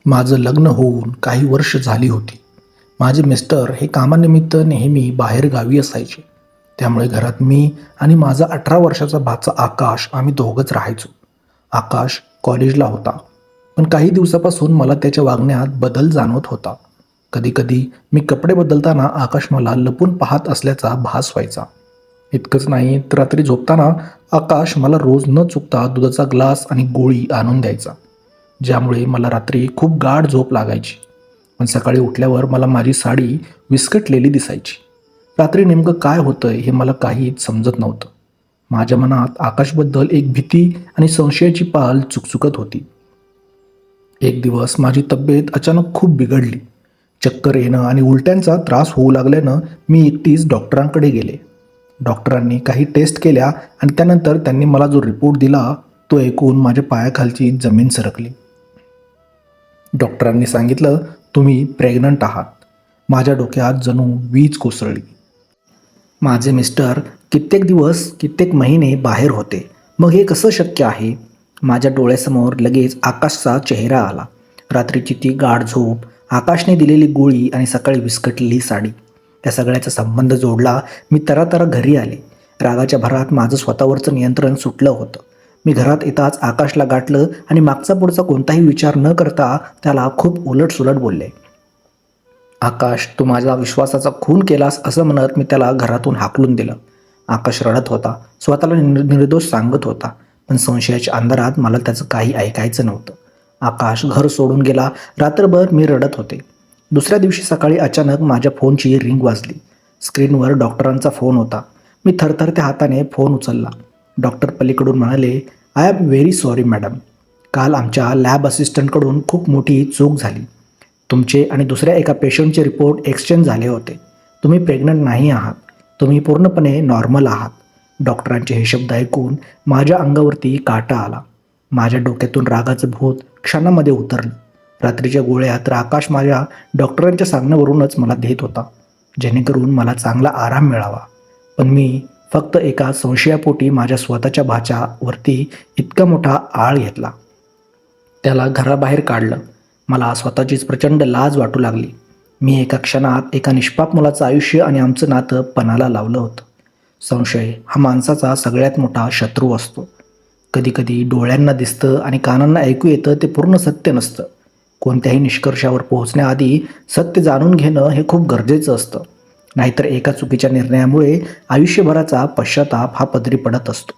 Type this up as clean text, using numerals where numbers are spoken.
माझं लग्न होऊन काही वर्ष झाली होती. माझे मिस्टर हे कामानिमित्त नेहमी बाहेरगावी असायचे. त्यामुळे घरात मी आणि माझा 18 वर्षाचा भाचा आकाश आम्ही दोघंच राहायचो. आकाश कॉलेजला होता, पण काही दिवसापासून मला त्याच्या वागण्यात बदल जाणवत होता. कधीकधी मी कपडे बदलताना आकाश मला लपून पाहत असल्याचा भास व्हायचा. इतकंच नाही तर रात्री झोपताना आकाश मला रोज न चुकता दुधाचा ग्लास आणि गोळी आणून द्यायचा, ज्यामुळे मला रात्री खूप गाढ झोप लागायची. पण सकाळी उठल्यावर मला माझी साडी विस्कटलेली दिसायची. रात्री नेमकं काय होतंय हे मला काहीच समजत नव्हतं. माझ्या मनात आकाशबद्दल एक भीती आणि संशयाची पाल चुकचुकत होती. एक दिवस माझी तब्येत अचानक खूप बिघडली. चक्कर येणं आणि उलट्यांचा त्रास होऊ लागल्यानं मी एकटीच डॉक्टरांकडे गेले. डॉक्टरांनी काही टेस्ट केल्या आणि त्यानंतर त्यांनी मला जो रिपोर्ट दिला तो ऐकून माझ्या पायाखालची जमीन सरकली. डॉक्टरांनी सांगितलं, तुम्ही प्रेग्नंट आहात. माझ्या डोक्यात जणू वीज कोसळली. माझे मिस्टर कित्येक दिवस कित्येक महिने बाहेर होते. मग हे कसं शक्य आहे? माझ्या डोळ्यासमोर लगेच आकाशचा चेहरा आला. रात्रीची ती गाढ झोप, आकाशने दिलेली गोळी आणि सकाळी विस्कटलेली साडी, त्या सगळ्याचा संबंध जोडला. मी तरातरा घरी आले. रागाच्या भरात माझं स्वतःवरचं नियंत्रण सुटलं होतं. मी घरात येताच आकाशला गाठलं आणि मागचा पुढचा कोणताही विचार न करता त्याला खूप उलटसुलट बोलले. आकाश, तू माझा विश्वासाचा खून केलास असं म्हणत मी त्याला घरातून हाकलून दिलं. आकाश रडत होता, स्वतःला निर्दोष सांगत होता, पण संशयाच्या अंधारात मला त्याचं काही ऐकायचं नव्हतं. आकाश घर सोडून गेला. रात्रभर मी रडत होते. दुसऱ्या दिवशी सकाळी अचानक माझ्या फोनची रिंग वाजली. स्क्रीनवर डॉक्टरांचा फोन होता. मी थरथरत्या हाताने फोन उचलला. डॉक्टर पलीकडून म्हणाले, I am very sorry madam. काल आमच्या लॅब असिस्टंटकडून खूप मोठी चूक झाली. तुमचे आणि दुसऱ्या एका पेशंटचे रिपोर्ट एक्सचेंज झाले होते. तुम्ही प्रेग्नंट नाही आहात. तुम्ही पूर्णपणे नॉर्मल आहात. डॉक्टरांचे हे शब्द ऐकून माझ्या अंगावरती काटा आला. माझ्या डोक्यातून रागाचं भूत क्षणामध्ये उतरलं. रात्रीच्या गोळ्या तर आकाश माझ्या डॉक्टरांच्या सांगण्यावरूनच मला देत होता, जेणेकरून मला चांगला आराम मिळावा. पण मी फक्त एका संशयापोटी माझ्या स्वतःच्या भाच्यावरती इतका मोठा आळ घेतला. त्याला घराबाहेर काढलं. मला स्वतःचीच प्रचंड लाज वाटू लागली. मी एका क्षणात एका निष्पाप मुलाचं आयुष्य आणि आमचं नातं पणाला लावलं होतं. संशय हा माणसाचा सगळ्यात मोठा शत्रू असतो. कधीकधी डोळ्यांना दिसतं आणि कानांना ऐकू येतं ते पूर्ण सत्य नसतं. कोणत्याही निष्कर्षावर पोहोचण्याआधी सत्य जाणून घेणं हे खूप गरजेचं असतं. नाहीतर एका चुकीच्या निर्णयामुळे आयुष्यभराचा पश्चाताप हा पदरी पडत असतो.